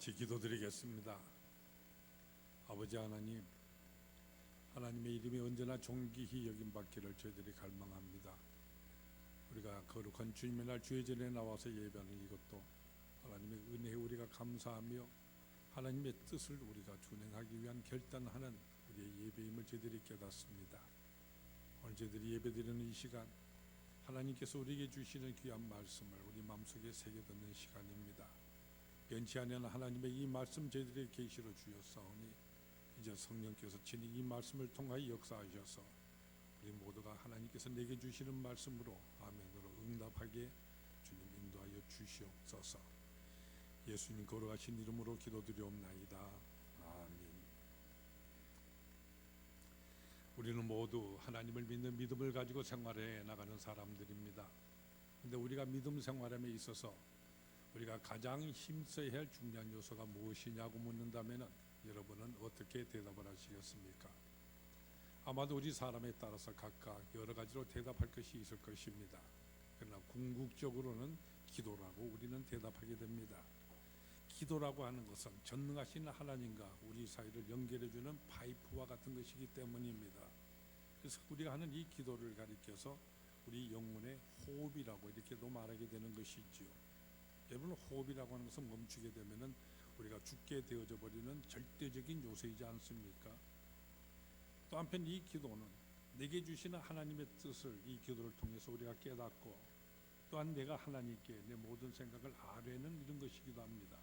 같이 기도드리겠습니다. 아버지 하나님, 하나님의 이름이 언제나 존귀히 여김받기를 저희들이 갈망합니다. 우리가 거룩한 주님의 날 주의 전에 나와서 예배하는 이것도 하나님의 은혜에 우리가 감사하며 하나님의 뜻을 우리가 준행하기 위한 결단하는 우리의 예배임을 저희들이 깨닫습니다. 오늘 저희들이 예배드리는 이 시간, 하나님께서 우리에게 주시는 귀한 말씀을 우리 마음속에 새겨듣는 시간입니다. 연치 않은 하나님의 이 말씀 저희들에게 계시로 주셨사오니 이제 성령께서 친히 이 말씀을 통하여 역사하셔서 우리 모두가 하나님께서 내게 주시는 말씀으로 아멘으로 응답하게 주님 인도하여 주시옵소서. 예수님 거룩하신 이름으로 기도드리옵나이다. 아멘. 우리는 모두 하나님을 믿는 믿음을 가지고 생활해 나가는 사람들입니다. 그런데 우리가 믿음 생활함에 있어서 우리가 가장 힘써야 할 중요한 요소가 무엇이냐고 묻는다면 여러분은 어떻게 대답을 하시겠습니까? 아마도 우리 사람에 따라서 각각 여러 가지로 대답할 것이 있을 것입니다. 그러나 궁극적으로는 기도라고 우리는 대답하게 됩니다. 기도라고 하는 것은 전능하신 하나님과 우리 사이를 연결해주는 파이프와 같은 것이기 때문입니다. 그래서 우리가 하는 이 기도를 가리켜서 우리 영혼의 호흡이라고 이렇게도 말하게 되는 것이지요. 여러분, 호흡이라고 하는 것은 멈추게 되면은 우리가 죽게 되어져 버리는 절대적인 요소이지 않습니까? 또 한편 이 기도는 내게 주시는 하나님의 뜻을 이 기도를 통해서 우리가 깨닫고 또한 내가 하나님께 내 모든 생각을 아뢰는 이런 것이기도 합니다.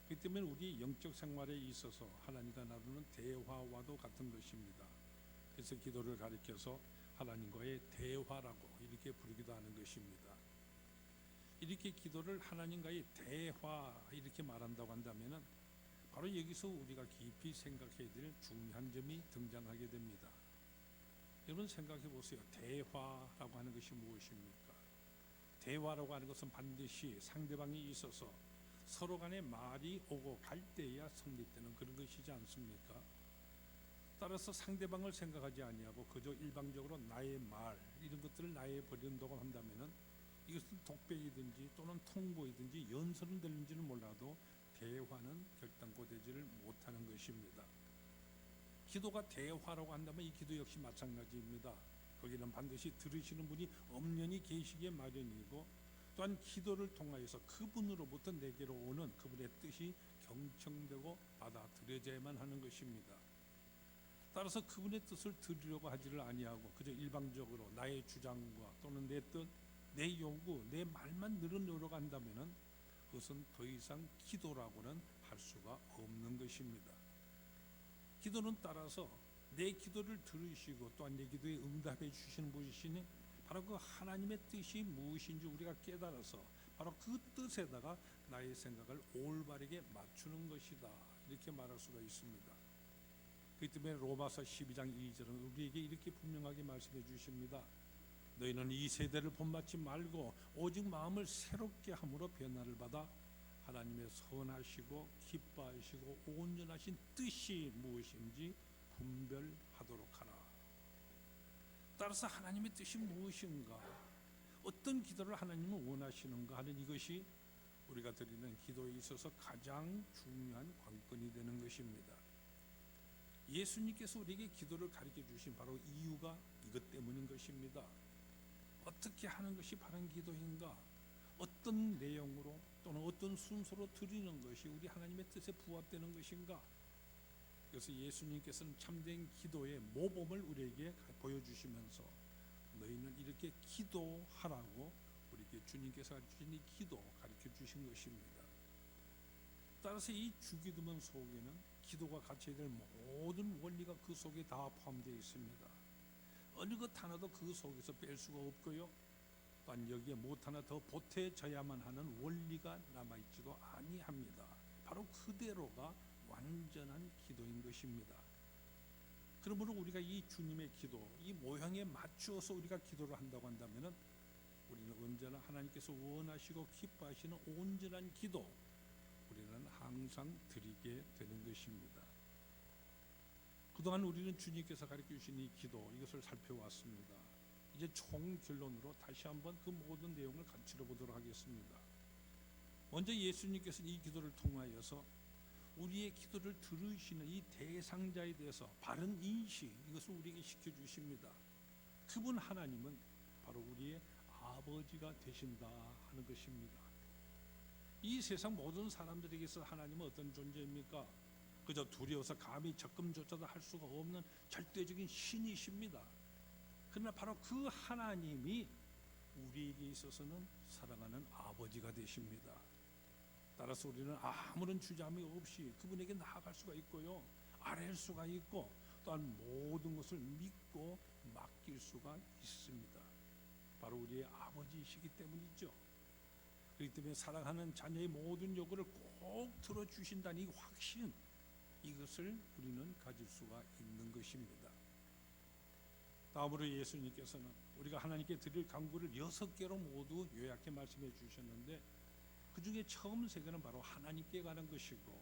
그렇기 때문에 우리 영적 생활에 있어서 하나님과 나누는 대화와도 같은 것입니다. 그래서 기도를 가리켜서 하나님과의 대화라고 이렇게 부르기도 하는 것입니다. 이렇게 기도를 하나님과의 대화 이렇게 말한다고 한다면 바로 여기서 우리가 깊이 생각해야 될 중요한 점이 등장하게 됩니다. 여러분 생각해 보세요. 대화라고 하는 것이 무엇입니까? 대화라고 하는 것은 반드시 상대방이 있어서 서로 간에 말이 오고 갈 때야 성립되는 그런 것이지 않습니까? 따라서 상대방을 생각하지 아니하고 그저 일방적으로 나의 말 이런 것들을 나에 버린다고 한다면은 이것은 독백이든지 또는 통보이든지 연설은 될는지는 몰라도 대화는 결단코 되지를 못하는 것입니다. 기도가 대화라고 한다면 이 기도 역시 마찬가지입니다. 거기는 반드시 들으시는 분이 엄연히 계시기에 마련이고 또한 기도를 통하여서 그분으로부터 내게로 오는 그분의 뜻이 경청되고 받아들여져야만 하는 것입니다. 따라서 그분의 뜻을 들으려고 하지를 아니하고 그저 일방적으로 나의 주장과 또는 내 뜻, 내 요구, 내 말만 늘어놓으려고 한다면 그것은 더 이상 기도라고는 할 수가 없는 것입니다. 기도는 따라서 내 기도를 들으시고 또한 내 기도에 응답해 주시는 분이시니 바로 그 하나님의 뜻이 무엇인지 우리가 깨달아서 바로 그 뜻에다가 나의 생각을 올바르게 맞추는 것이다 이렇게 말할 수가 있습니다. 그렇기 때문에 로마서 12장 2절은 우리에게 이렇게 분명하게 말씀해 주십니다. 너희는 이 세대를 본받지 말고 오직 마음을 새롭게 함으로 변화를 받아 하나님의 선하시고 기뻐하시고 온전하신 뜻이 무엇인지 분별하도록 하라. 따라서 하나님의 뜻이 무엇인가, 어떤 기도를 하나님은 원하시는가 하는 이것이 우리가 드리는 기도에 있어서 가장 중요한 관건이 되는 것입니다. 예수님께서 우리에게 기도를 가르쳐 주신 바로 이유가 이것 때문인 것입니다. 어떻게 하는 것이 바른 기도인가, 어떤 내용으로 또는 어떤 순서로 드리는 것이 우리 하나님의 뜻에 부합되는 것인가. 그래서 예수님께서는 참된 기도의 모범을 우리에게 보여주시면서 너희는 이렇게 기도하라고 우리에게 주님께서 가르치신 이 기도 가르쳐 주신 것입니다. 따라서 이 주기도문 속에는 기도가 갖춰야 될 모든 원리가 그 속에 다 포함되어 있습니다. 어느 것 하나도 그 속에서 뺄 수가 없고요. 또한 여기에 무엇 하나 더 보태져야만 하는 원리가 남아있지도 아니합니다. 바로 그대로가 완전한 기도인 것입니다. 그러므로 우리가 이 주님의 기도, 이 모형에 맞추어서 우리가 기도를 한다고 한다면 우리는 언제나 하나님께서 원하시고 기뻐하시는 온전한 기도, 우리는 항상 드리게 되는 것입니다. 그동안 우리는 주님께서 가르쳐 주신 이 기도, 이것을 살펴왔습니다. 이제 총 결론으로 다시 한번 그 모든 내용을 같이 보도록 하겠습니다. 먼저 예수님께서는 이 기도를 통하여서 우리의 기도를 들으시는 이 대상자에 대해서 바른 인식, 이것을 우리에게 시켜주십니다. 그분 하나님은 바로 우리의 아버지가 되신다 하는 것입니다. 이 세상 모든 사람들에게서 하나님은 어떤 존재입니까? 그저 두려워서 감히 접근조차도 할 수가 없는 절대적인 신이십니다. 그러나 바로 그 하나님이 우리에게 있어서는 사랑하는 아버지가 되십니다. 따라서 우리는 아무런 주저함이 없이 그분에게 나아갈 수가 있고요, 아뢰일 수가 있고, 또한 모든 것을 믿고 맡길 수가 있습니다. 바로 우리의 아버지이시기 때문이죠. 그렇기 때문에 사랑하는 자녀의 모든 요구를 꼭 들어주신다는 이 확신, 이것을 우리는 가질 수가 있는 것입니다. 다음으로 예수님께서는 우리가 하나님께 드릴 간구를 6개로 모두 요약해 말씀해 주셨는데, 그 중에 처음 3개는 바로 하나님께 관한 것이고,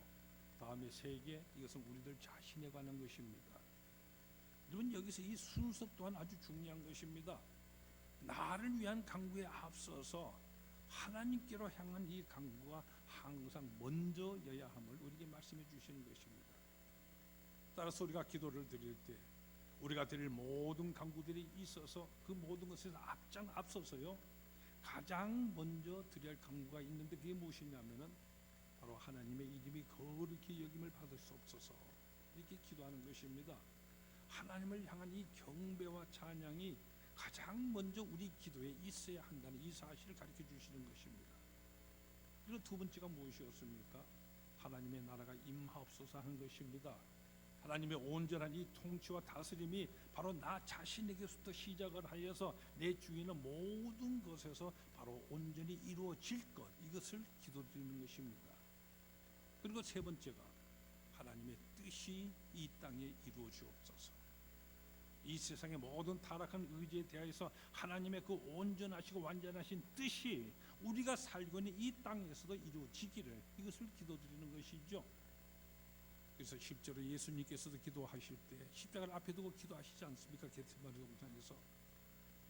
다음에 3개, 이것은 우리들 자신에 관한 것입니다. 여러분, 여기서 이 순서 또한 아주 중요한 것입니다. 나를 위한 간구에 앞서서 하나님께로 향한 이 간구가 항상 먼저여야 함을 우리에게 말씀해 주시는 것입니다. 따라서 우리가 기도를 드릴 때 우리가 드릴 모든 간구들이 있어서 그 모든 것에서 앞서서요, 가장 먼저 드려야 할 간구가 있는데, 그게 무엇이냐면은 바로 하나님의 이름이 거룩히 여김을 받을 수 없어서 이렇게 기도하는 것입니다. 하나님을 향한 이 경배와 찬양이 가장 먼저 우리 기도에 있어야 한다는 이 사실을 가르쳐 주시는 것입니다. 그리고 두 번째가 무엇이었습니까? 하나님의 나라가 임하옵소서 하는 것입니다. 하나님의 온전한 이 통치와 다스림이 바로 나 자신에게서부터 시작을 하여서 내 주위에 있는 모든 것에서 바로 온전히 이루어질 것, 이것을 기도드리는 것입니다. 그리고 세 번째가 하나님의 뜻이 이 땅에 이루어지옵소서. 이 세상의 모든 타락한 의지에 대하여서 하나님의 그 온전하시고 완전하신 뜻이 우리가 살고 있는 이 땅에서도 이루어지기를, 이것을 기도드리는 것이죠. 그래서 실제로 예수님께서도 기도하실 때 십자가를 앞에 두고 기도하시지 않습니까? 겟세마네 동산에서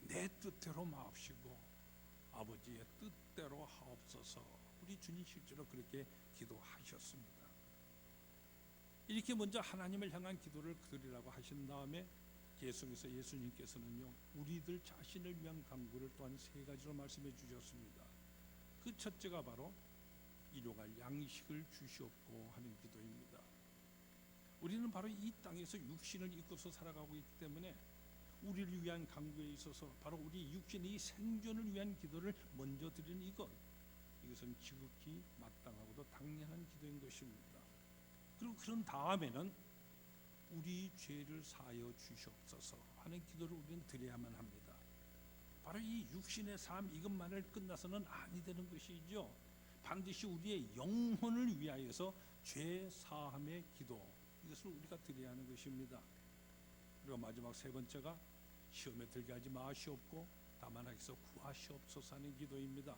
내 뜻대로 마옵시고 아버지의 뜻대로 하옵소서. 우리 주님 실제로 그렇게 기도하셨습니다. 이렇게 먼저 하나님을 향한 기도를 드리라고 하신 다음에 계속해서 예수님께서는요, 우리들 자신을 위한 간구를 또한 3가지로 말씀해 주셨습니다. 그 첫째가 바로 일용할 양식을 주시옵고 하는 기도입니다. 우리는 바로 이 땅에서 육신을 입고서 살아가고 있기 때문에 우리를 위한 간구에 있어서 바로 우리 육신의 이 생존을 위한 기도를 먼저 드리는 이것은 지극히 마땅하고도 당연한 기도인 것입니다. 그리고 그런 다음에는 우리 죄를 사하여 주시옵소서 하는 기도를 우리는 드려야만 합니다. 바로 이 육신의 삶 이것만을 끝나서는 아니 되는 것이죠. 반드시 우리의 영혼을 위하여서 죄 사함의 기도, 이것을 우리가 드려야 하는 것입니다. 그리고 마지막 3번째가 시험에 들게 하지 마시옵고 다만 하기서 구하시옵소서 하는 기도입니다.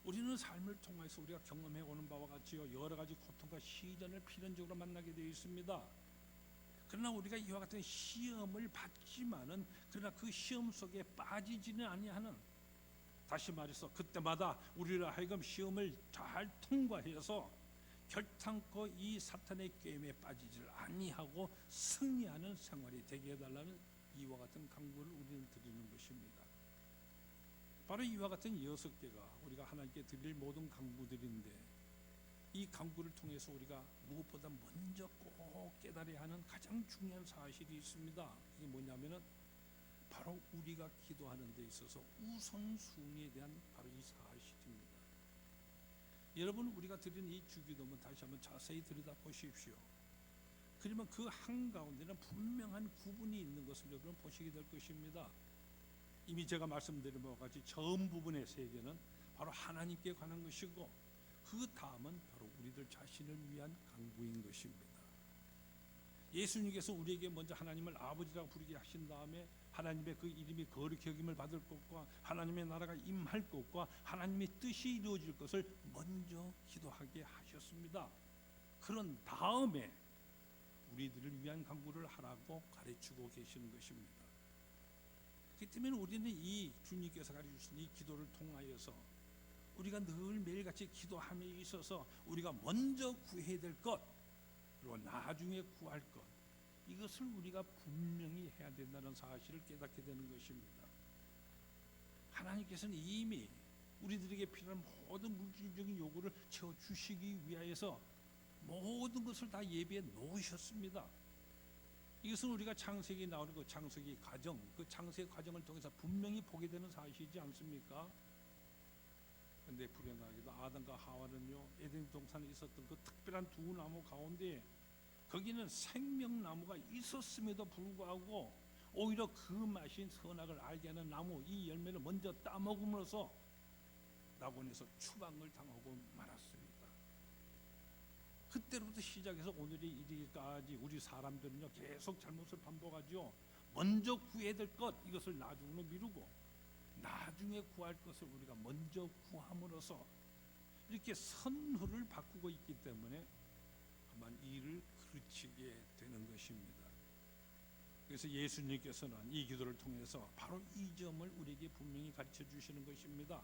우리는 삶을 통해서 우리가 경험해 오는 바와 같이요, 여러 가지 고통과 시련을 필연적으로 만나게 되어 있습니다. 그러나 우리가 이와 같은 시험을 받지만은, 그러나 그 시험 속에 빠지지는 아니하는, 다시 말해서 그때마다 우리를 하여금 시험을 잘 통과해서 결탄코 이 사탄의 게임에 빠지지를 아니하고 승리하는 생활이 되게 해달라는 이와 같은 간구를 우리는 드리는 것입니다. 바로 이와 같은 6개가 우리가 하나님께 드릴 모든 간구들인데, 이 간구를 통해서 우리가 무엇보다 먼저 꼭 깨달아야 하는 가장 중요한 사실이 있습니다. 이게 뭐냐면은 바로 우리가 기도하는 데 있어서 우선순위에 대한 바로 이 사실입니다. 여러분, 우리가 드리는 이 주기도문 다시 한번 자세히 들여다보십시오. 그러면 그 한가운데는 분명한 구분이 있는 것을 여러분 보시게 될 것입니다. 이미 제가 말씀드린 바와 같이 처음 부분의 3개는 바로 하나님께 관한 것이고, 그 다음은 바로 우리들 자신을 위한 간구인 것입니다. 예수님께서 우리에게 먼저 하나님을 아버지라고 부르게 하신 다음에 하나님의 그 이름이 거룩히 여김을 받을 것과 하나님의 나라가 임할 것과 하나님의 뜻이 이루어질 것을 먼저 기도하게 하셨습니다. 그런 다음에 우리들을 위한 간구를 하라고 가르치고 계시는 것입니다. 그렇기 때문에 우리는 이 주님께서 가르치신 이 기도를 통하여서 우리가 늘 매일같이 기도함에 있어서 우리가 먼저 구해야 될 것, 그리고 나중에 구할 것, 이것을 우리가 분명히 해야 된다는 사실을 깨닫게 되는 것입니다. 하나님께서는 이미 우리들에게 필요한 모든 물질적인 요구를 채워주시기 위하여서 모든 것을 다 예비해 놓으셨습니다. 이것은 우리가 창세기에 나오는 그 창세기 과정, 그 창세 과정을 통해서 분명히 보게 되는 사실이지 않습니까? 그런데 불행하게도 아담과 하와는요, 에덴 동산에 있었던 그 특별한 두 나무 가운데 거기는 생명나무가 있었음에도 불구하고 오히려 그 맛인 선악을 알게 하는 나무, 이 열매를 먼저 따먹음으로써 낙원에서 추방을 당하고 말았습니다. 그때로부터 시작해서 오늘이 이르기까지 우리 사람들은요, 계속 잘못을 반복하죠. 먼저 구해야 될 것, 이것을 나중으로 미루고 나중에 구할 것을 우리가 먼저 구함으로써 이렇게 선후를 바꾸고 있기 때문에 아마 일을 그르치게 되는 것입니다. 그래서 예수님께서는 이 기도를 통해서 바로 이 점을 우리에게 분명히 가르쳐 주시는 것입니다.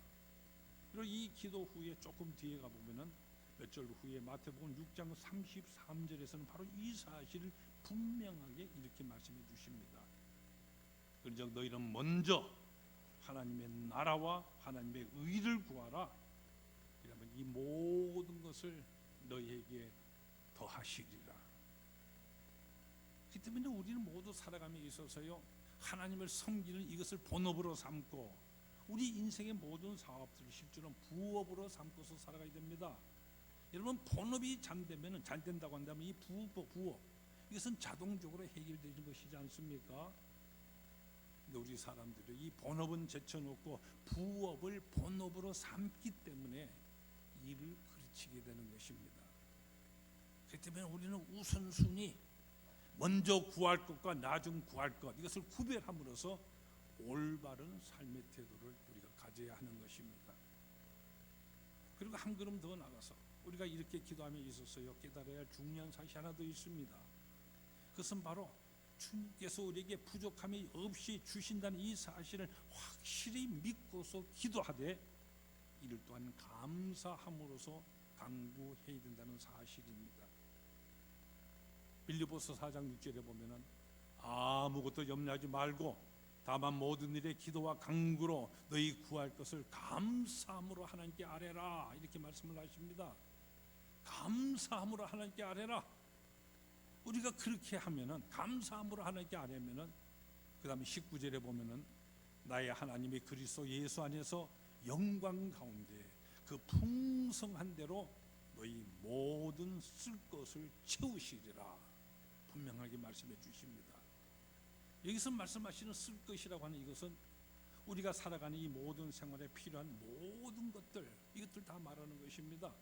그리고 이 기도 후에 조금 뒤에 가보면은 몇 절 후에 마태복음 6장 33절에서는 바로 이 사실을 분명하게 이렇게 말씀해 주십니다. 그런즉 너희는 먼저 하나님의 나라와 하나님의 의를 구하라. 이러면 이 모든 것을 너희에게 더하시리라. 그렇기 때문에 우리는 모두 살아감에 있어서요, 하나님을 섬기는 이것을 본업으로 삼고 우리 인생의 모든 사업들을 실제로 부업으로 삼고서 살아가야 됩니다. 여러분, 본업이 잘 된다고 한다면 이 부업 이것은 자동적으로 해결되는 것이지 않습니까? 근데 우리 사람들이 이 본업은 제쳐놓고 부업을 본업으로 삼기 때문에 일을 그르치게 되는 것입니다. 그렇기 때문에 우리는 우선순위, 먼저 구할 것과 나중 구할 것, 이것을 구별함으로써 올바른 삶의 태도를 우리가 가져야 하는 것입니다. 그리고 한 걸음 더 나가서 우리가 이렇게 기도함에 있어서요, 깨달아야 할 중요한 사실이 하나 더 있습니다. 그것은 바로 주님께서 우리에게 부족함이 없이 주신다는 이 사실을 확실히 믿고서 기도하되 이를 또한 감사함으로써 강구해야 된다는 사실입니다. 빌립보서 4장 6절에 보면은 아무것도 염려하지 말고 다만 모든 일에 기도와 간구로 너희 구할 것을 감사함으로 하나님께 아뢰라, 이렇게 말씀을 하십니다. 감사함으로 하나님께 아뢰라. 우리가 그렇게 하면은, 감사함으로 하나님께 아뢰면은, 그 다음에 19절에 보면은 나의 하나님이 그리스도 예수 안에서 영광 가운데 그 풍성한 대로 너희 모든 쓸 것을 채우시리라, 분명하게 말씀해 주십니다. 여기서 말씀하시는 쓸 것이라고 하는 이것은 우리가 살아가는 이 모든 생활에 필요한 모든 것들, 이것들 다 말하는 것입니다.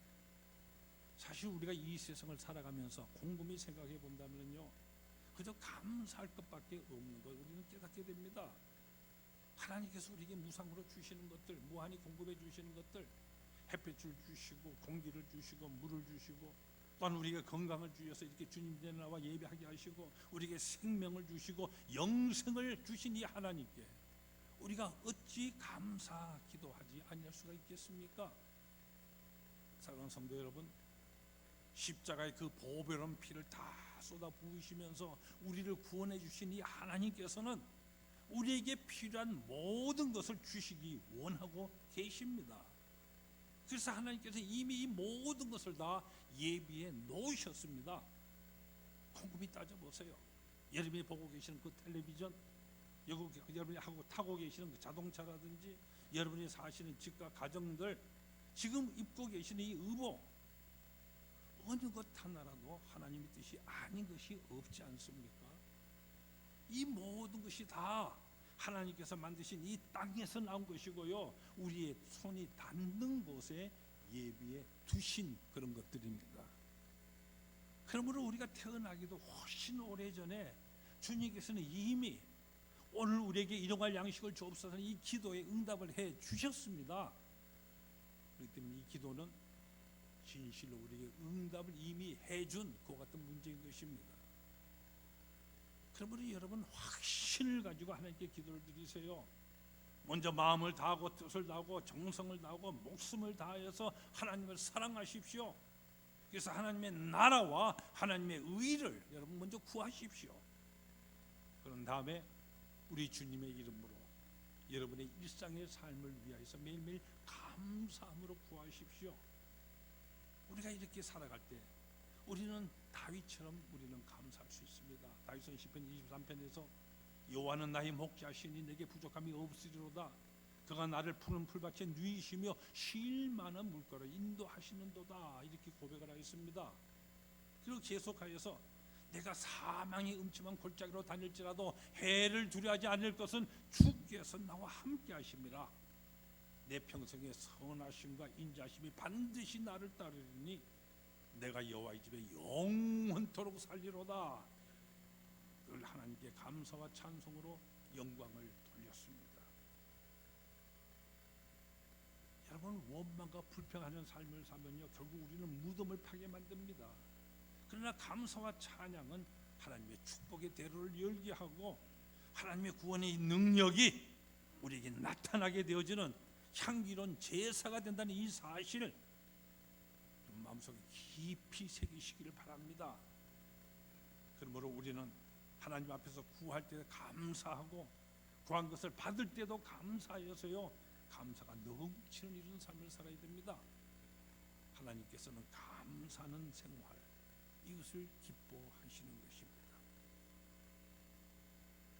사실 우리가 이 세상을 살아가면서 곰곰이 생각해 본다면요, 그저 감사할 것밖에 없는 걸 우리는 깨닫게 됩니다. 하나님께서 우리에게 무상으로 주시는 것들, 무한히 공급해 주시는 것들, 햇빛을 주시고 공기를 주시고 물을 주시고, 또한 우리에게 건강을 주셔서 이렇게 주님의 나와 예배하게 하시고 우리에게 생명을 주시고 영생을 주신 이 하나님께 우리가 어찌 감사 기도하지 아니할 수가 있겠습니까? 사랑하는 성도 여러분, 십자가의 그 보배로운 피를 다 쏟아 부으시면서 우리를 구원해 주신 이 하나님께서는 우리에게 필요한 모든 것을 주시기 원하고 계십니다. 그래서 하나님께서 이미 이 모든 것을 다 예비해 놓으셨습니다. 곰곰이 따져보세요. 여러분이 보고 계시는 그 텔레비전, 여러분이 타고 계시는 그 자동차라든지 여러분이 사시는 집과 가정들, 지금 입고 계시는 이 의복, 어느 것 하나라도 하나님의 뜻이 아닌 것이 없지 않습니까? 이 모든 것이 다 하나님께서 만드신 이 땅에서 나온 것이고요, 우리의 손이 닿는 곳에 예비해 두신 그런 것들입니다. 그러므로 우리가 태어나기도 훨씬 오래전에 주님께서는 이미 오늘 우리에게 일용할 양식을 주옵소서 이 기도에 응답을 해 주셨습니다. 그렇기 때문에 이 기도는 진실로 우리에게 응답을 이미 해준 그와 같은 문제인 것입니다. 그러므로 여러분, 확신을 가지고 하나님께 기도를 드리세요. 먼저 마음을 다하고 뜻을 다하고 정성을 다하고 목숨을 다하여서 하나님을 사랑하십시오. 그래서 하나님의 나라와 하나님의 의를 여러분 먼저 구하십시오. 그런 다음에 우리 주님의 이름으로 여러분의 일상의 삶을 위하여서 매일매일 감사함으로 구하십시오. 우리가 이렇게 살아갈 때 우리는 다윗처럼 우리는 감사할 수 있습니다. 다윗은 시편 23편에서 여호와는 나의 목자시니 내게 부족함이 없으리로다. 그가 나를 푸른 풀밭에 누이시며 쉴 만한 물가로 인도하시는도다. 이렇게 고백을 하였습니다. 그리고 계속하여서 내가 사망의 음침한 골짜기로 다닐지라도 해를 두려워하지 않을 것은 주께서 나와 함께 하심이라. 내 평생의 선하심과 인자심이 반드시 나를 따르리니 내가 여호와의 집에 영원토록 살리로다. 늘 하나님께 감사와 찬송으로 영광을 돌렸습니다. 여러분, 원망과 불평하는 삶을 살면요 결국 우리는 무덤을 파게 만듭니다. 그러나 감사와 찬양은 하나님의 축복의 대로를 열게 하고 하나님의 구원의 능력이 우리에게 나타나게 되어지는 향기로운 제사가 된다는 이 사실을 좀 마음속에 깊이 새기시기를 바랍니다. 그러므로 우리는 하나님 앞에서 구할 때 감사하고 구한 것을 받을 때도 감사하여서요 감사가 넘치는 이런 삶을 살아야 됩니다. 하나님께서는 감사하는 생활, 이것을 기뻐하시는 것입니다.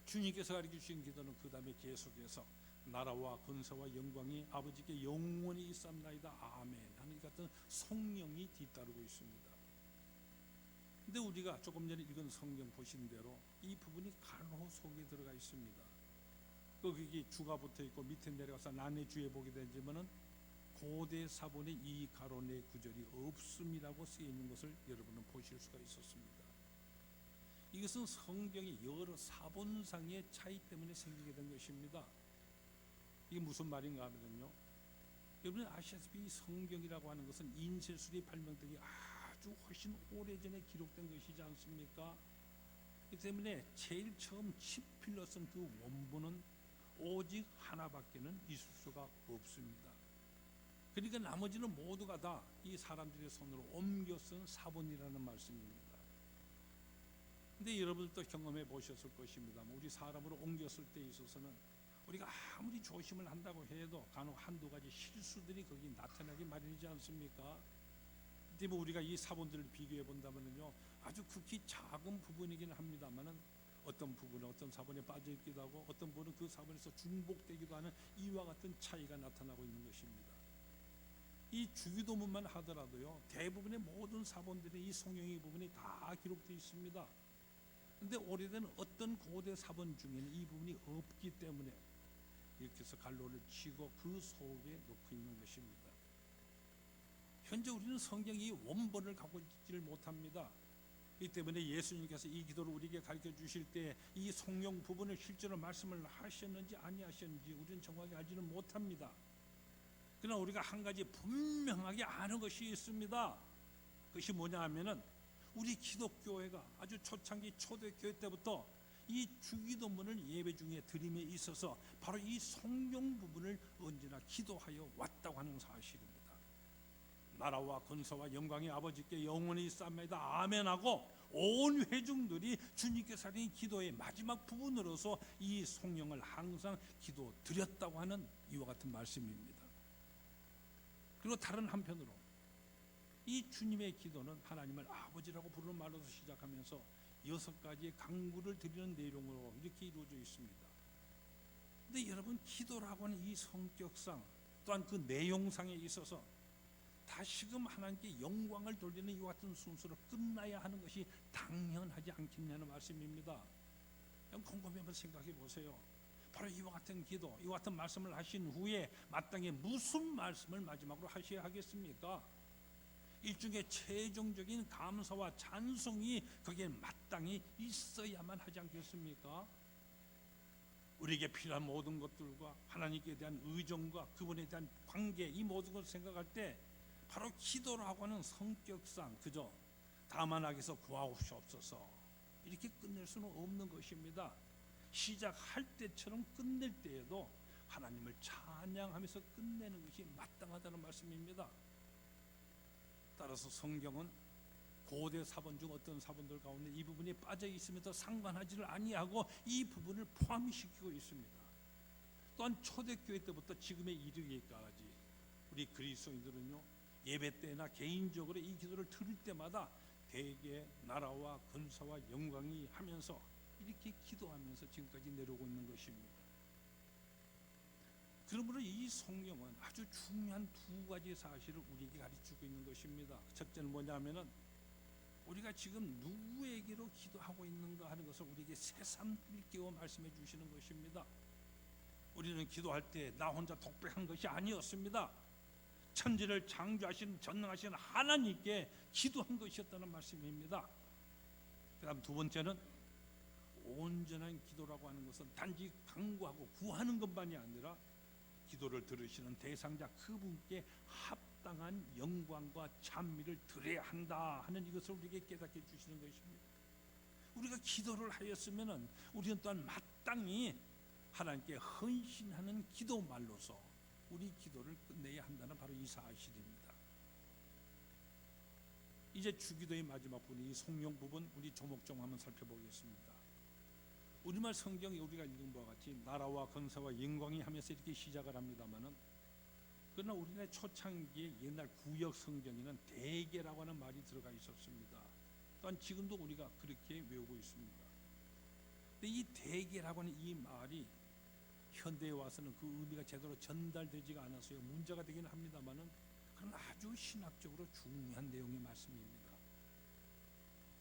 주님께서 가르쳐 주신 기도는 그 다음에 계속해서 나라와 권세와 영광이 아버지께 영원히 있사옵나이다 아멘 하는 이 같은 성령이 뒤따르고 있습니다. 근데 우리가 조금 전에 읽은 성경 보신 대로 이 부분이 간호 속에 들어가 있습니다. 거기 주가 붙어 있고 밑에 내려가서 난의 주에 보게 되지만은 고대 사본에 이 가론의 구절이 없음이라고 쓰여 있는 것을 여러분은 보실 수가 있었습니다. 이것은 성경의 여러 사본상의 차이 때문에 생기게 된 것입니다. 이게 무슨 말인가 하면요, 여러분 아시다시피 이 성경이라고 하는 것은 인쇄술이 발명되기 아주 훨씬 오래전에 기록된 것이지 않습니까? 그 때문에 제일 처음 치필로 쓴 그 원본은 오직 하나밖에는 있을 수가 없습니다. 그러니까 나머지는 모두가 다 이 사람들의 손으로 옮겨 쓴 사본이라는 말씀입니다. 근데 여러분들도 경험해 보셨을 것입니다. 우리 사람으로 옮겼을 때 있어서는 우리가 아무리 조심을 한다고 해도 간혹 한두 가지 실수들이 거기 나타나기 마련이지 않습니까? 근데 우리가 이 사본들을 비교해 본다면요 아주 극히 작은 부분이긴 합니다만은 어떤 부분은 어떤 사본에 빠져 있기도 하고 어떤 부분은 그 사본에서 중복되기도 하는 이와 같은 차이가 나타나고 있는 것입니다. 이 주기도문만 하더라도요 대부분의 모든 사본들의 이 성경의 부분이 다 기록되어 있습니다. 그런데 오래된 어떤 고대 사본 중에는 이 부분이 없기 때문에 이렇게 해서 갈로를 치고 그 속에 놓고 있는 것입니다. 현재 우리는 성경의 원본을 갖고 있지를 못합니다. 이 때문에 예수님께서 이 기도를 우리에게 가르쳐 주실 때 이 성경 부분을 실제로 말씀을 하셨는지 아니하셨는지 우리는 정확히 알지는 못합니다. 그러나 우리가 한 가지 분명하게 아는 것이 있습니다. 그것이 뭐냐 하면은 우리 기독교회가 아주 초창기 초대교회 때부터 이 주기도문을 예배 중에 드림에 있어서 바로 이 성경 부분을 언제나 기도하여 왔다고 하는 사실입니다. 나라와 권세와 영광이 아버지께 영원히 있사옵나이다 아멘하고 온 회중들이 주님께서 하신 기도의 마지막 부분으로서 이 성령을 항상 기도 드렸다고 하는 이와 같은 말씀입니다. 그리고 다른 한편으로 이 주님의 기도는 하나님을 아버지라고 부르는 말로서 시작하면서 6가지의 강구를 드리는 내용으로 이렇게 이루어져 있습니다. 근데 여러분 기도라고 하는 이 성격상 또한 그 내용상에 있어서 다시금 하나님께 영광을 돌리는 이와 같은 순서로 끝나야 하는 것이 당연하지 않겠냐는 말씀입니다. 곰곰이 한번 생각해 보세요. 바로 이와 같은 기도, 이와 같은 말씀을 하신 후에 마땅히 무슨 말씀을 마지막으로 하셔야 하겠습니까? 일종의 최종적인 감사와 찬송이 거기에 마땅히 있어야만 하지 않겠습니까? 우리에게 필요한 모든 것들과 하나님께 대한 의존과 그분에 대한 관계, 이 모든 것을 생각할 때 바로 기도라고 하는 성격상 그저 다만하게서 구하옵소서 이렇게 끝낼 수는 없는 것입니다. 시작할 때처럼 끝낼 때에도 하나님을 찬양하면서 끝내는 것이 마땅하다는 말씀입니다. 따라서 성경은 고대 사본 중 어떤 사본들 가운데 이 부분이 빠져 있음에도 상관하지를 아니하고 이 부분을 포함시키고 있습니다. 또한 초대교회 때부터 지금에 이르기까지 우리 그리스도인들은요, 예배 때나 개인적으로 이 기도를 드릴 때마다 대개 나라와 권세와 영광이 하면서 이렇게 기도하면서 지금까지 내려오고 있는 것입니다. 그러므로 이 성경은 아주 중요한 두 가지 사실을 우리에게 가르치고 있는 것입니다. 첫째는 뭐냐면은 우리가 지금 누구에게로 기도하고 있는가 하는 것을 우리에게 새삼 일깨워 말씀해 주시는 것입니다. 우리는 기도할 때 나 혼자 독백한 것이 아니었습니다. 천지를 창조하신 전능하신 하나님께 기도한 것이었다는 말씀입니다. 그 다음 두 번째는 온전한 기도라고 하는 것은 단지 간구하고 구하는 것만이 아니라 기도를 들으시는 대상자 그분께 합당한 영광과 찬미를 드려야 한다 하는 이것을 우리에게 깨닫게 해주시는 것입니다. 우리가 기도를 하였으면 우리는 또한 마땅히 하나님께 헌신하는 기도말로서 우리 기도를 끝내야 한다는 바로 이 사실입니다. 이제 주기도의 마지막 부분, 이 성령 부분 우리 조목조목 한번 살펴보겠습니다. 우리말 성경이 우리가 읽은 바와 같이 나라와 권세와 영광이 하면서 이렇게 시작을 합니다만은, 그러나 우리나라의 초창기의 옛날 구역 성경에는 대계라고 하는 말이 들어가 있었습니다. 또한 지금도 우리가 그렇게 외우고 있습니다. 근데 이 대계라고 하는 이 말이 현대에 와서는 그 의미가 제대로 전달되지가 않아서요 문제가 되긴 합니다만은, 그런 아주 신학적으로 중요한 내용의 말씀입니다.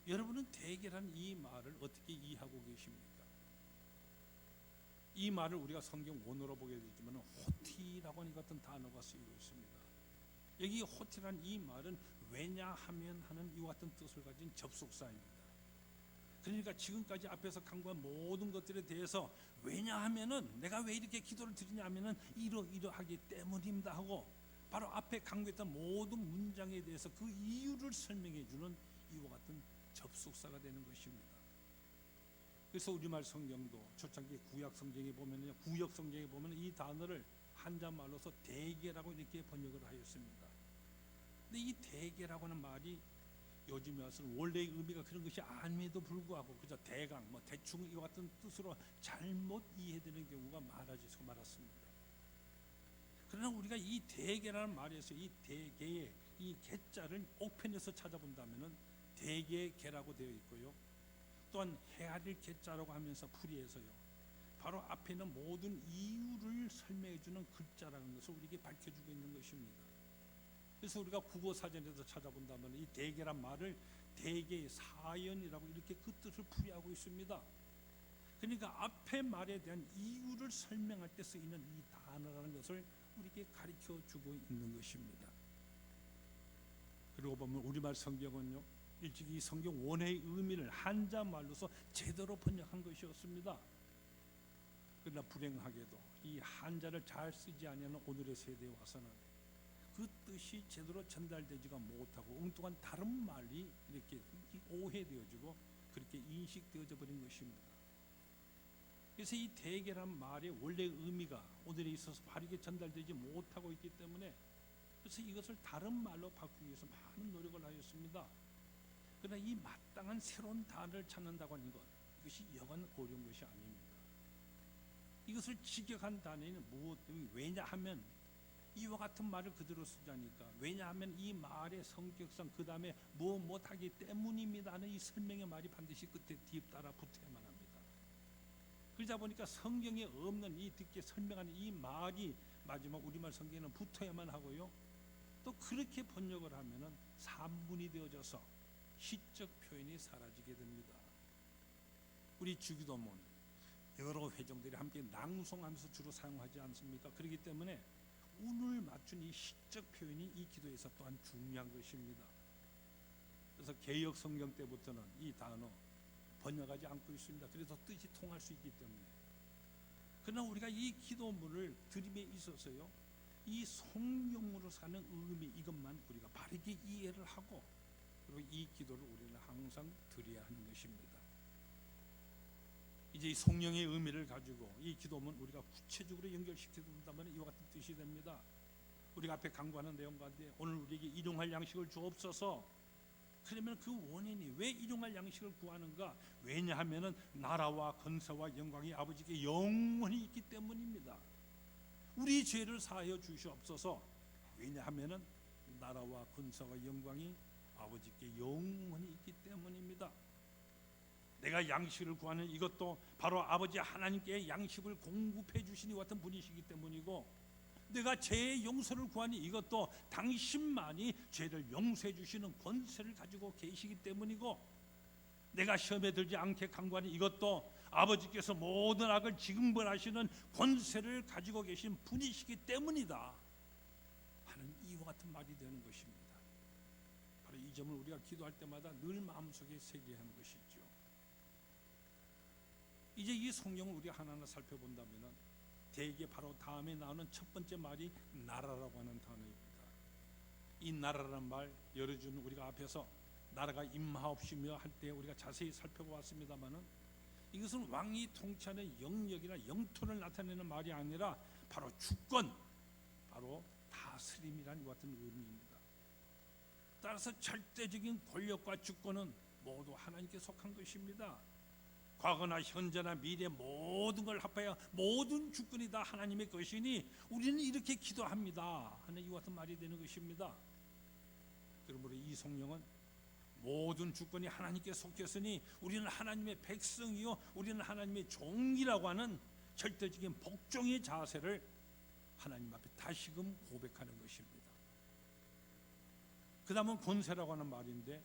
여러분은 대계라는 이 말을 어떻게 이해하고 계십니까? 이 말을 우리가 성경 원어로 보게 되지만 호티라고 하는 같은 단어가 쓰이고 있습니다. 여기 호티라는 이 말은 왜냐하면 하는 이와 같은 뜻을 가진 접속사입니다. 그러니까 지금까지 앞에서 강구한 모든 것들에 대해서 왜냐하면은 내가 왜 이렇게 기도를 드리냐면은 이러이러하기 때문입니다 하고 바로 앞에 강구했던 모든 문장에 대해서 그 이유를 설명해 주는 이와 같은 접속사가 되는 것입니다. 그래서 우리말 성경도 초창기 구약 성경에 보면요, 구역 성경에 보면 이 단어를 한자말로서 대계라고 이렇게 번역을 하였습니다. 근데 이 대계라고 하는 말이 요즘에 와서는 원래의 의미가 그런 것이 아님에도 불구하고 그저 대강, 대충 이와 같은 뜻으로 잘못 이해되는 경우가 많아지고 말았습니다. 그러나 우리가 이 대계라는 말에서 이 대계의 이 개자를 옥편에서 찾아본다면은 대계계라고 되어 있고요. 또한 헤아릴 개자라고 하면서 풀이해서요, 바로 앞에 있는 모든 이유를 설명해 주는 글자라는 것을 우리에게 밝혀주고 있는 것입니다. 그래서 우리가 국어사전에서 찾아본다면 이 대계란 말을 대계의 사연이라고 이렇게 그 뜻을 풀이하고 있습니다. 그러니까 앞에 말에 대한 이유를 설명할 때 쓰이는 이 단어라는 것을 우리에게 가르쳐 주고 있는 것입니다. 그리고 보면 우리말 성경은요, 일찍 이 성경 원어의 의미를 한자말로서 제대로 번역한 것이었습니다. 그러나 불행하게도 이 한자를 잘 쓰지 아니하는 오늘의 세대에 와서는 그 뜻이 제대로 전달되지가 못하고 엉뚱한 다른 말이 이렇게 오해되어지고 그렇게 인식되어져 버린 것입니다. 그래서 이 대계란 말의 원래의 의미가 오늘에 있어서 바르게 전달되지 못하고 있기 때문에, 그래서 이것을 다른 말로 바꾸기 위해서 많은 노력을 하였습니다. 그러나 이 마땅한 새로운 단어를 찾는다고 하는 것, 이것이 여간 어려운 것이 아닙니다. 이것을 직역한 단어는 무엇, 왜냐하면 이와 같은 말을 그대로 쓰자니까, 왜냐하면 이 말의 성격상 그 다음에 무엇하기 때문입니다 하는 이 설명의 말이 반드시 끝에 뒤따라 붙어야만 합니다. 그러다 보니까 성경에 없는 이 듣게 설명하는 이 말이 마지막 우리말 성경에는 붙어야만 하고요, 또 그렇게 번역을 하면은 산문이 되어져서 시적 표현이 사라지게 됩니다. 우리 주기도문 여러 회종들이 함께 낭송하면서 주로 사용하지 않습니까? 그렇기 때문에 운을 맞춘 이 시적 표현이 이 기도에서 또한 중요한 것입니다. 그래서 개역 성경 때부터는 이 단어 번역하지 않고 있습니다. 그래서 뜻이 통할 수 있기 때문에. 그러나 우리가 이 기도문을 드림에 있어서요, 이 성령으로 사는 의미 이것만 우리가 바르게 이해를 하고, 그리고 이 기도를 우리는 항상 드려야 하는 것입니다. 이제 이 성령의 의미를 가지고 이 기도문 우리가 구체적으로 연결시켜 준다면 이와 같은 뜻이 됩니다. 우리가 앞에 강구하는 내용 가운데 오늘 우리에게 일용할 양식을 주옵소서. 그러면 그 원인이 왜 일용할 양식을 구하는가? 왜냐하면은 나라와 건세와 영광이 아버지께 영원히 있기 때문입니다. 우리 죄를 사하여 주시옵소서. 왜냐하면은 나라와 건세와 영광이 아버지께 영원히 있기 때문입니다. 내가 양식을 구하는 이것도 바로 아버지 하나님께 양식을 공급해 주시니 같은 분이시기 때문이고, 내가 죄의 용서를 구하니 이것도 당신만이 죄를 용서해 주시는 권세를 가지고 계시기 때문이고, 내가 시험에 들지 않게 간구하니 이것도 아버지께서 모든 악을 징벌하시는 권세를 가지고 계신 분이시기 때문이다 하는 이와 같은 말이 되는 것입니다. 바로 이 점을 우리가 기도할 때마다 늘 마음속에 새겨야 하는 것이죠. 이제 이 성경을 우리가 하나하나 살펴본다면 대개 바로 다음에 나오는 첫 번째 말이 나라라고 하는 단어입니다. 이 나라라는 말 여러 준 우리가 앞에서 나라가 임하옵시며 할 때 우리가 자세히 살펴보았습니다만은, 이것은 왕이 통치하는 영역이나 영토를 나타내는 말이 아니라 바로 주권, 바로 다스림이라는 이와 같은 의미입니다. 따라서 절대적인 권력과 주권은 모두 하나님께 속한 것입니다. 과거나 현재나 미래 모든 걸 합하여 모든 주권이 다 하나님의 것이니 우리는 이렇게 기도합니다 하는 이와 같은 말이 되는 것입니다. 그러므로 이 성령은 모든 주권이 하나님께 속했으니 우리는 하나님의 백성이요 우리는 하나님의 종이라고 하는 절대적인 복종의 자세를 하나님 앞에 다시금 고백하는 것입니다. 그 다음은 권세라고 하는 말인데,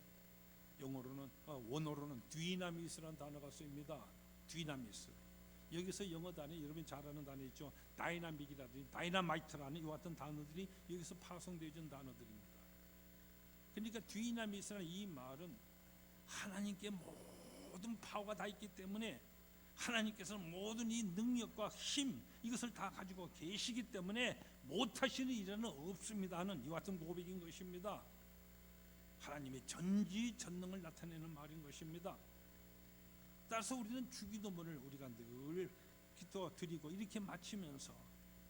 영어로는 원어로는 뒤나미스라는 단어가 쓰입니다. 뒤나미스. 여기서 영어 단어 여러분이 잘 아는 단어 있죠. 다이나믹이라든지 다이나마이트라는 이와 같은 단어들이 여기서 파송되어진 단어들입니다. 그러니까 뒤나미스라는 이 말은 하나님께 모든 파워가 다 있기 때문에 하나님께서는 모든 이 능력과 힘 이것을 다 가지고 계시기 때문에 못하시는 일은 없습니다 하는 이와 같은 고백인 것입니다. 하나님의 전지전능을 나타내는 말인 것입니다. 따라서 우리는 주기도문을 우리가 늘 기도드리고 이렇게 마치면서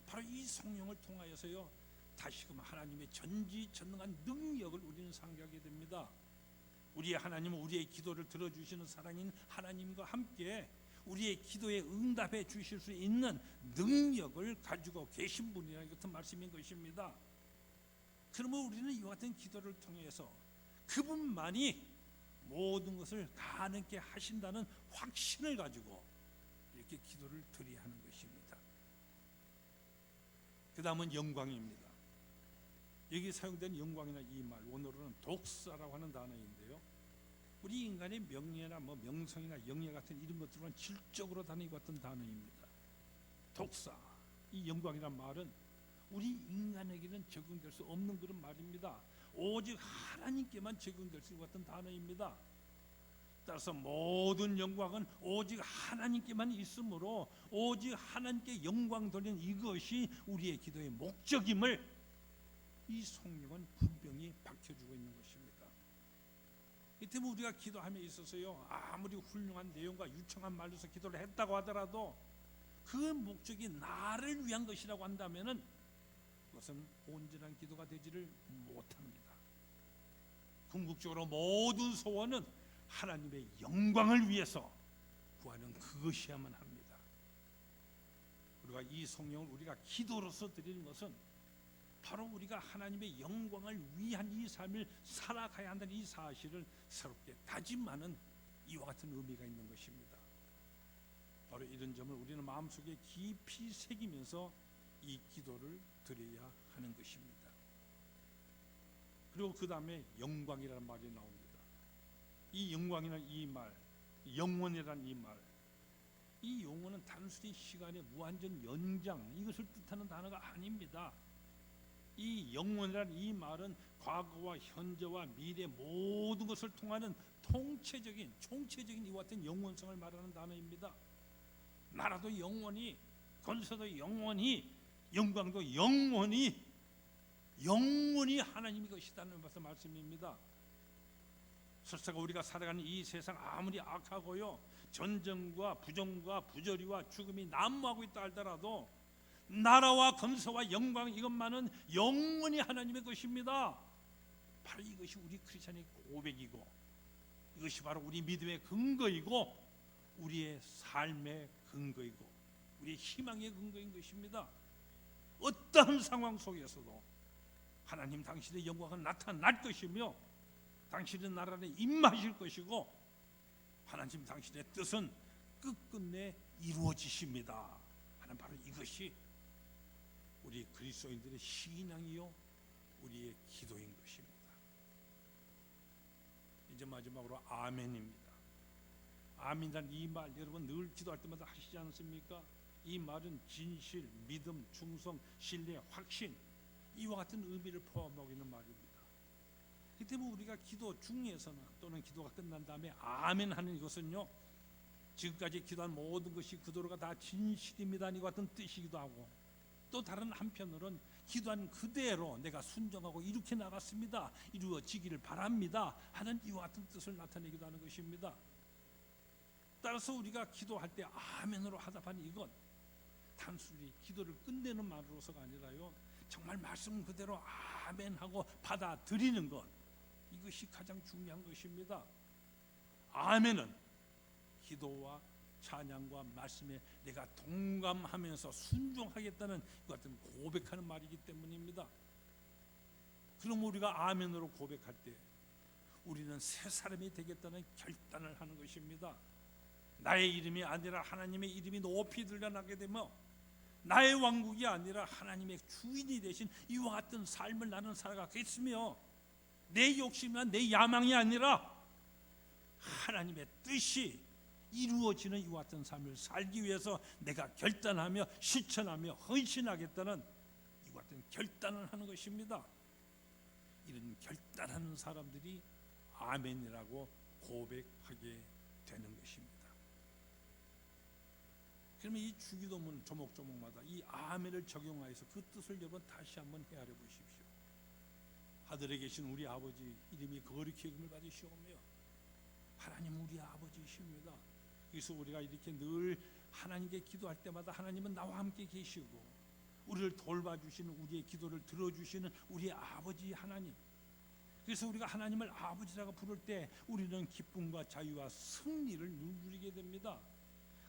바로 이 성령을 통하여서요 다시금 하나님의 전지전능한 능력을 우리는 상기하게 됩니다. 우리의 하나님은 우리의 기도를 들어주시는 사랑인 하나님과 함께 우리의 기도에 응답해 주실 수 있는 능력을 가지고 계신 분이라는 같은 말씀인 것입니다. 그러면 우리는 이와 같은 기도를 통해서 그분만이 모든 것을 가능케 하신다는 확신을 가지고 이렇게 기도를 드려야 하는 것입니다. 그 다음은 영광입니다. 여기 사용된 영광이나 이 말 원어로는 독사라고 하는 단어인데요, 우리 인간의 명예나 명성이나 영예 같은 이런 것들은 질적으로 다니는 것 같은 단어입니다. 독사, 이 영광이란 말은 우리 인간에게는 적용될 수 없는 그런 말입니다. 오직 하나님께만 적용될 수 있는 같은 단어입니다. 따라서 모든 영광은 오직 하나님께만 있으므로 오직 하나님께 영광 돌리는 이것이 우리의 기도의 목적임을 이 성령은 분명히 밝혀주고 있는 것입니다. 이 때문에 우리가 기도함에 있어서요 아무리 훌륭한 내용과 유창한 말로서 기도를 했다고 하더라도 그 목적이 나를 위한 것이라고 한다면은 그것은 온전한 기도가 되지를 못합니다. 궁극적으로 모든 소원은 하나님의 영광을 위해서 구하는 그것이야만 합니다. 우리가 이 성령을 우리가 기도로서 드리는 것은 바로 우리가 하나님의 영광을 위한 이 삶을 살아가야 한다는 이 사실을 새롭게 다짐하는 이와 같은 의미가 있는 것입니다. 바로 이런 점을 우리는 마음속에 깊이 새기면서 이 기도를 드려야 하는 것입니다. 그리고 그 다음에 영광이라는 말이 나옵니다. 이 영광이라는 이 말, 영원이라는 이 말, 이 영원은 단순히 시간의 무한전 연장 이것을 뜻하는 단어가 아닙니다. 이 영원이라는 이 말은 과거와 현재와 미래 모든 것을 통하는 총체적인 이와 같은 영원성을 말하는 단어입니다. 나라도 영원히, 권세도 영원히, 영광도 영원히 하나님의 것이라는 말씀입니다. 설사가 우리가 살아가는 이 세상 아무리 악하고요, 전쟁과 부정과 부조리와 죽음이 난무하고 있다 할더라도 나라와 권세와 영광 이것만은 영원히 하나님의 것입니다. 바로 이것이 우리 크리스천의 고백이고, 이것이 바로 우리 믿음의 근거이고, 우리의 삶의 근거이고, 우리의 희망의 근거인 것입니다. 어떠한 상황 속에서도 하나님 당신의 영광은 나타날 것이며, 당신의 나라는 임하실 것이고, 하나님 당신의 뜻은 끝끝내 이루어지십니다 하는 바로 이것이 우리 그리스도인들의 신앙이요 우리의 기도인 것입니다. 이제 마지막으로 아멘입니다. 아멘이란 이 말 여러분 늘 기도할 때마다 하시지 않습니까? 이 말은 진실, 믿음, 충성, 신뢰, 확신 이와 같은 의미를 포함하고 있는 말입니다. 그 때문에 우리가 기도 중에서는 또는 기도가 끝난 다음에 아멘 하는 이것은요, 지금까지 기도한 모든 것이 그대로가 다 진실입니다 이와 같은 뜻이기도 하고, 또 다른 한편으로는 기도한 그대로 내가 순종하고 이렇게 나갔습니다, 이루어지기를 바랍니다 하는 이와 같은 뜻을 나타내기도 하는 것입니다. 따라서 우리가 기도할 때 아멘으로 하답하는 이건 단순히 기도를 끝내는 말로서가 아니라요, 정말 말씀 그대로 아멘하고 받아들이는 것, 이것이 가장 중요한 것입니다. 아멘은 기도와 찬양과 말씀에 내가 동감하면서 순종하겠다는 이 같은 고백하는 말이기 때문입니다. 그럼 우리가 아멘으로 고백할 때 우리는 새 사람이 되겠다는 결단을 하는 것입니다. 나의 이름이 아니라 하나님의 이름이 높이 드러나게 되며, 나의 왕국이 아니라 하나님의 주인이 되신 이와 같은 삶을 나는 살아가겠으며, 내 욕심이나 내 야망이 아니라 하나님의 뜻이 이루어지는 이와 같은 삶을 살기 위해서 내가 결단하며 실천하며 헌신하겠다는 이와 같은 결단을 하는 것입니다. 이런 결단하는 사람들이 아멘이라고 고백하게 되는 것입니다. 그러면 이 주기도문 조목조목마다 이 아멘을 적용하여서 그 뜻을 여러분 다시 한번 헤아려 보십시오. 하늘에 계신 우리 아버지 이름이 거룩히 여김을 받으시오며, 하나님 우리 아버지이십니다. 그래서 우리가 이렇게 늘 하나님께 기도할 때마다 하나님은 나와 함께 계시고 우리를 돌봐주시는, 우리의 기도를 들어주시는 우리의 아버지 하나님. 그래서 우리가 하나님을 아버지라고 부를 때 우리는 기쁨과 자유와 승리를 누리게 됩니다.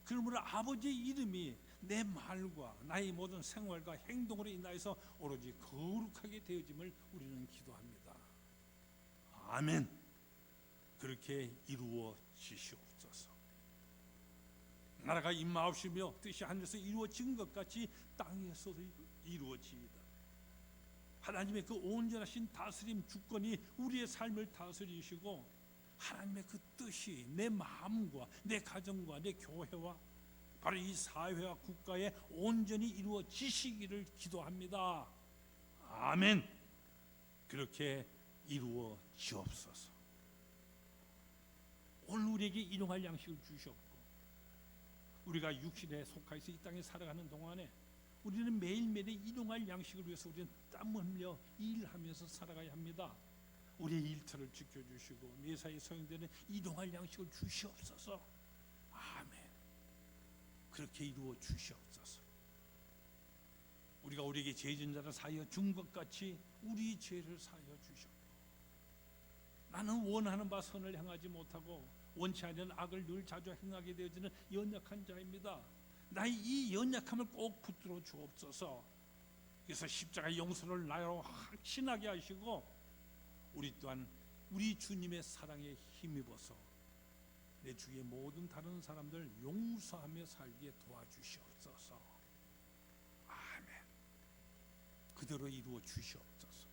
그러므로 아버지의 이름이 내 말과 나의 모든 생활과 행동으로 인하여서 오로지 거룩하게 되어짐을 우리는 기도합니다. 아멘. 그렇게 이루어지시옵소서. 나라가 임하옵시며 뜻이 하늘에서 이루어진 것 같이 땅에서도 이루어지이다. 하나님의 그 온전하신 다스림 주권이 우리의 삶을 다스리시고, 하나님의 그 뜻이 내 마음과 내 가정과 내 교회와 바로 이 사회와 국가에 온전히 이루어지시기를 기도합니다. 아멘. 그렇게 이루어지옵소서. 오늘 우리에게 일용할 양식을 주셨고, 우리가 육신에 속하여서 이 땅에 살아가는 동안에 우리는 매일매일 일용할 양식을 위해서 우리는 땀 흘려 일하면서 살아가야 합니다. 우리의 일터를 지켜주시고 매사에 소용되는 일용할 양식을 주시옵소서. 아멘. 그렇게 이루어 주시옵소서. 우리가 우리에게 죄 진 자를 사하여 준 것 같이 우리 죄를 사하여 주셨고, 나는 원하는 바 선을 행하지 못하고 원치 않는 악을 늘 자주 행하게 되어지는 연약한 자입니다. 나의 이 연약함을 꼭 붙들어 주옵소서. 그래서 십자가 용서를 나로 확신하게 하시고, 우리 또한 우리 주님의 사랑에 힘입어서 내 주위의 모든 다른 사람들 용서하며 살기에 도와주시옵소서. 아멘. 그대로 이루어 주시옵소서.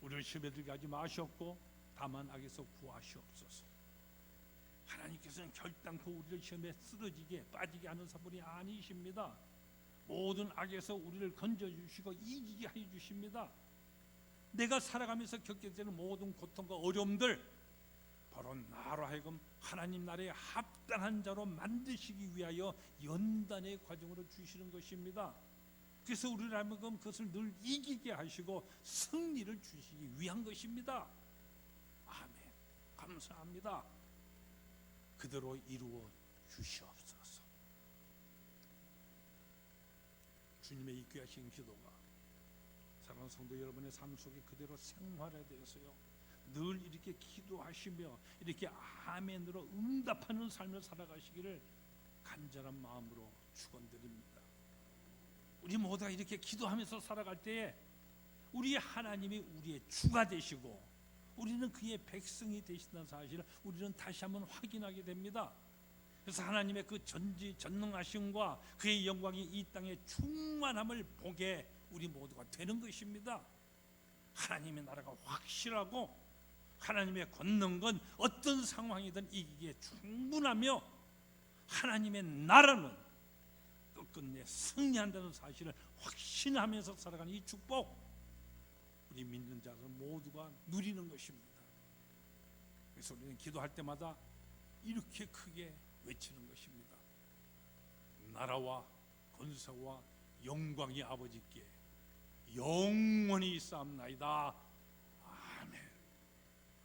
우리를 시험에 들게 하지 마시옵고 다만 악에서 구하시옵소서. 하나님께서는 결단코 우리를 시험에 쓰러지게 빠지게 하는 사분이 아니십니다. 모든 악에서 우리를 건져주시고 이기게 해주십니다. 내가 살아가면서 겪게 되는 모든 고통과 어려움들, 바로 나로 하여금 하나님 나라에 합당한 자로 만드시기 위하여 연단의 과정으로 주시는 것입니다. 그래서 우리를 하여금 그것을 늘 이기게 하시고 승리를 주시기 위한 것입니다. 아멘. 감사합니다. 그대로 이루어 주시옵소서. 주님의 이 귀하신 기도가 사랑하는 성도 여러분의 삶 속에 그대로 생활화되어서요, 늘 이렇게 기도하시며 이렇게 아멘으로 응답하는 삶을 살아가시기를 간절한 마음으로 축원드립니다. 우리 모두가 이렇게 기도하면서 살아갈 때에 우리 하나님이 우리의 주가 되시고 우리는 그의 백성이 되신다는 사실을 우리는 다시 한번 확인하게 됩니다. 그래서 하나님의 그 전지전능하심과 그의 영광이 이 땅에 충만함을 보게 우리 모두가 되는 것입니다. 하나님의 나라가 확실하고 하나님의 권능은 어떤 상황이든 이기기에 충분하며 하나님의 나라는 끝끝내 승리한다는 사실을 확신하면서 살아가는 이 축복, 우리 믿는 자들 모두가 누리는 것입니다. 그래서 우리는 기도할 때마다 이렇게 크게 외치는 것입니다. 나라와 권세와 영광이 아버지께 영원히 있사옵나이다. 아멘.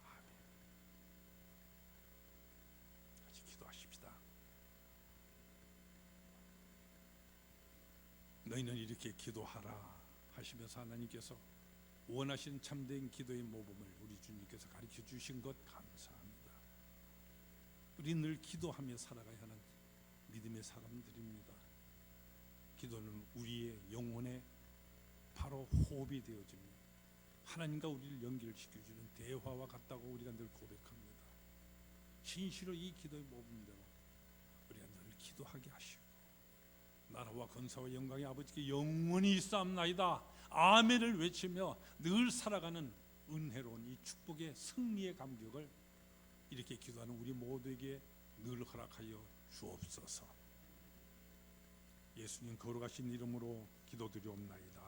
아멘. 같이 기도하십시다. 너희는 이렇게 기도하라 하시면서 하나님께서 원하시는 참된 기도의 모범을 우리 주님께서 가르쳐 주신 것 감사합니다. 우리 늘 기도하며 살아가야 하는 믿음의 사람들입니다. 기도는 우리의 영혼의 바로 호흡이 되어지며 하나님과 우리를 연결시켜주는 대화와 같다고 우리가 늘 고백합니다. 진실로 이 기도의 모범대로 우리가 늘 기도하게 하시고 나라와 권세와 영광이 아버지께 영원히 있사옵나이다 아멘을 외치며 늘 살아가는 은혜로운 이 축복의 승리의 감격을 이렇게 기도하는 우리 모두에게 늘 허락하여 주옵소서. 예수님 거룩하신 이름으로 기도드리옵나이다.